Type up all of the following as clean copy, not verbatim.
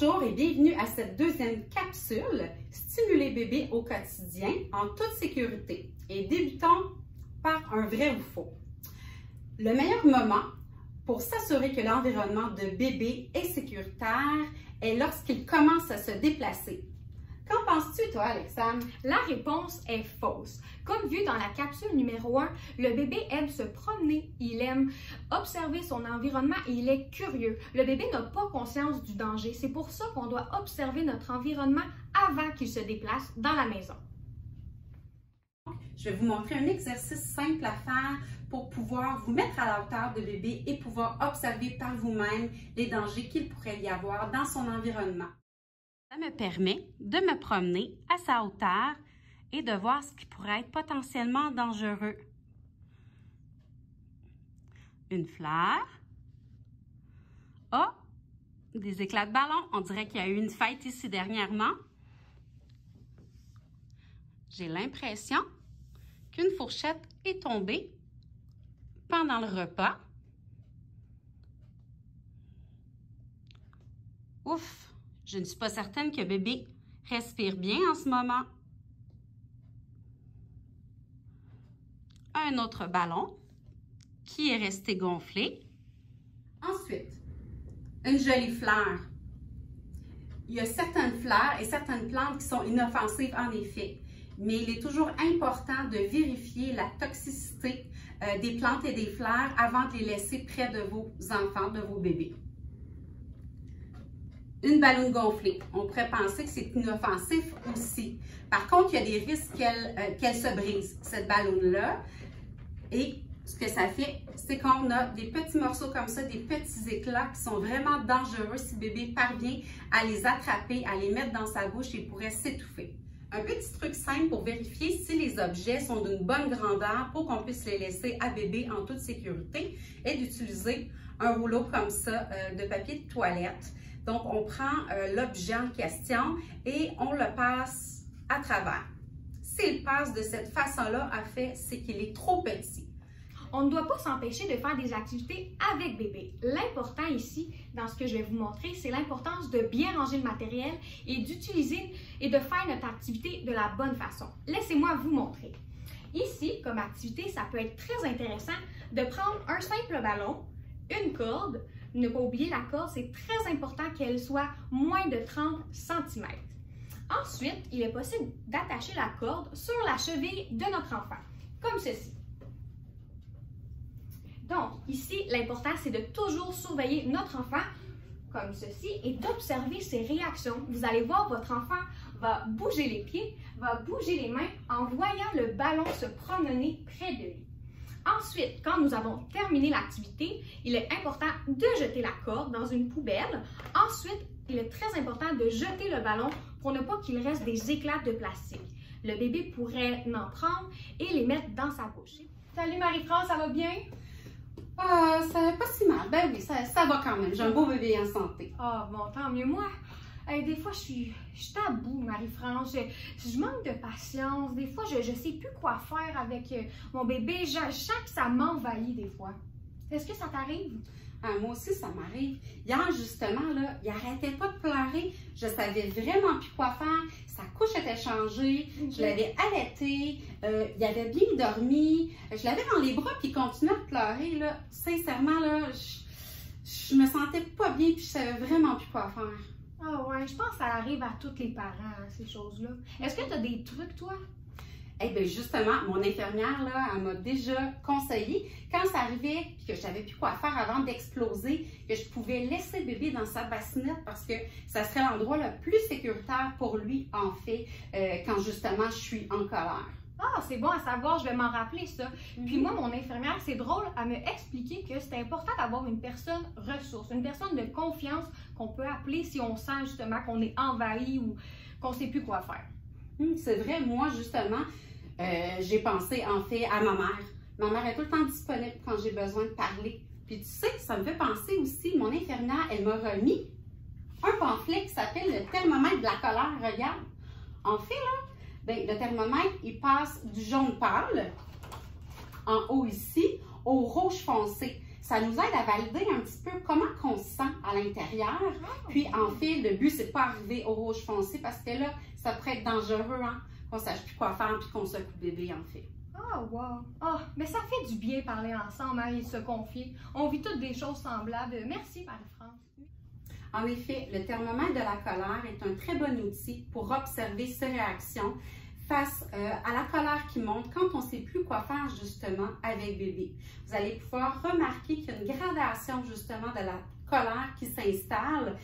Bonjour et bienvenue à cette deuxième capsule Stimuler bébé au quotidien en toute sécurité. Et débutons par un vrai ou faux. Le meilleur moment pour s'assurer que l'environnement de bébé est sécuritaire est lorsqu'il commence à se déplacer. Qu'en penses-tu, toi, Alexandre? La réponse est fausse. Comme vu dans la capsule numéro 1, le bébé aime se promener, il aime observer son environnement et il est curieux. Le bébé n'a pas conscience du danger. C'est pour ça qu'on doit observer notre environnement avant qu'il se déplace dans la maison. Je vais vous montrer un exercice simple à faire pour pouvoir vous mettre à la hauteur de bébé et pouvoir observer par vous-même les dangers qu'il pourrait y avoir dans son environnement. Ça me permet de me promener à sa hauteur et de voir ce qui pourrait être potentiellement dangereux. Une fleur. Oh, des éclats de ballon. On dirait qu'il y a eu une fête ici dernièrement. J'ai l'impression qu'une fourchette est tombée pendant le repas. Ouf! Je ne suis pas certaine que bébé respire bien en ce moment. Un autre ballon qui est resté gonflé. Ensuite, une jolie fleur. Il y a certaines fleurs et certaines plantes qui sont inoffensives en effet, mais il est toujours important de vérifier la toxicité des plantes et des fleurs avant de les laisser près de vos enfants, de vos bébés. Une balloune gonflée, on pourrait penser que c'est inoffensif aussi. Par contre, il y a des risques qu'elle se brise, cette balloune-là. Et ce que ça fait, c'est qu'on a des petits morceaux comme ça, des petits éclats qui sont vraiment dangereux si le bébé parvient à les attraper, à les mettre dans sa bouche et pourrait s'étouffer. Un petit truc simple pour vérifier si les objets sont d'une bonne grandeur pour qu'on puisse les laisser à bébé en toute sécurité est d'utiliser un rouleau comme ça de papier de toilette. Donc, on prend l'objet en question et on le passe à travers. S'il passe de cette façon-là, en fait, c'est qu'il est trop petit. On ne doit pas s'empêcher de faire des activités avec bébé. L'important ici, dans ce que je vais vous montrer, c'est l'importance de bien ranger le matériel et d'utiliser et de faire notre activité de la bonne façon. Laissez-moi vous montrer. Ici, comme activité, ça peut être très intéressant de prendre un simple ballon, une corde. Ne pas oublier la corde, c'est très important qu'elle soit moins de 30 cm. Ensuite, il est possible d'attacher la corde sur la cheville de notre enfant, comme ceci. Donc, ici, l'important, c'est de toujours surveiller notre enfant, comme ceci, et d'observer ses réactions. Vous allez voir, votre enfant va bouger les pieds, va bouger les mains en voyant le ballon se promener près de lui. Ensuite, quand nous avons terminé l'activité, il est important de jeter la corde dans une poubelle. Ensuite, il est très important de jeter le ballon pour ne pas qu'il reste des éclats de plastique. Le bébé pourrait en prendre et les mettre dans sa bouche. Salut Marie-France, ça va bien? Ah, ça va pas si mal. Ben oui, ça va quand même. J'ai un beau bébé en santé. Ah, bon, tant mieux. Moi, des fois, je suis à bout, Marie-France. Je manque de patience. Des fois, je sais plus quoi faire avec mon bébé. Je sens que ça m'envahit des fois. Est-ce que ça t'arrive? Ah, moi aussi, ça m'arrive. Hier, justement, là, il arrêtait pas de pleurer. Je savais vraiment plus quoi faire. Sa couche était changée. Je l'avais allaité. Il avait bien dormi. Je l'avais dans les bras puis il continuait de pleurer. Là. Sincèrement, là, je me sentais pas bien puis je savais vraiment plus quoi faire. Ah ouais, je pense que ça arrive à tous les parents, hein, ces choses-là. Est-ce que tu as des trucs, toi? Eh bien, justement, mon infirmière, là, elle m'a déjà conseillé, quand ça arrivait et que je savais plus quoi faire avant d'exploser, que je pouvais laisser bébé dans sa bassinette parce que ça serait l'endroit le plus sécuritaire pour lui, en fait, quand justement je suis en colère. Ah, c'est bon à savoir, je vais m'en rappeler ça. Puis moi, mon infirmière, c'est drôle, elle m'a expliqué que c'est important d'avoir une personne ressource, une personne de confiance qu'on peut appeler si on sent justement qu'on est envahi ou qu'on ne sait plus quoi faire. C'est vrai, moi, justement, j'ai pensé en fait à ma mère. Ma mère est tout le temps disponible quand j'ai besoin de parler. Puis tu sais, ça me fait penser aussi, mon infirmière, elle m'a remis un pamphlet qui s'appelle le thermomètre de la colère. Regarde. En fait, là, ben, le thermomètre, il passe du jaune pâle, en haut ici, au rouge foncé. ça nous aide à valider un petit peu comment on se sent à l'intérieur. Puis, en fait, le but, c'est de pas arriver au rouge foncé parce que là, ça pourrait être dangereux, hein, qu'on ne sache plus quoi faire puis qu'on secoue bébé, en fait. Oh, wow! Oh, mais ça fait du bien parler ensemble, hein, et se confier. On vit toutes des choses semblables. Merci, Marie-France. En effet, le thermomètre de la colère est un très bon outil pour observer ses réactions face à la colère qui monte quand on ne sait plus quoi faire justement avec bébé. Vous allez pouvoir remarquer qu'il y a une gradation justement de la colère qui s'installe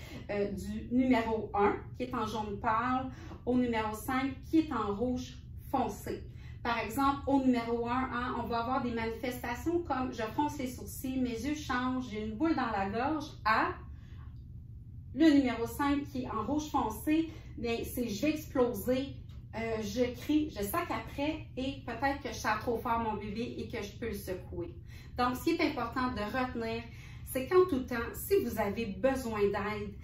du numéro 1 qui est en jaune pâle au numéro 5 qui est en rouge foncé. Par exemple, au numéro 1, hein, on va avoir des manifestations comme je fronce les sourcils, mes yeux changent, j'ai une boule dans la gorge, à le numéro 5 qui est en rouge foncé, c'est je vais exploser, je crie, je sac après et peut-être que je sers trop fort mon bébé et que je peux le secouer. Donc, ce qui est important de retenir, c'est qu'en tout temps, si vous avez besoin d'aide,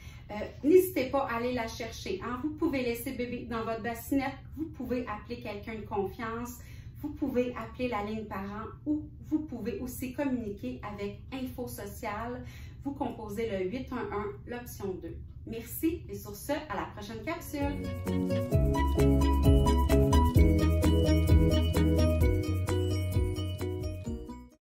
n'hésitez pas à aller la chercher. Hein? Vous pouvez laisser bébé dans votre bassinette, vous pouvez appeler quelqu'un de confiance, vous pouvez appeler la ligne parent ou vous pouvez aussi communiquer avec Info Sociale. Vous composez le 811, l'option 2. Merci et sur ce, à la prochaine capsule.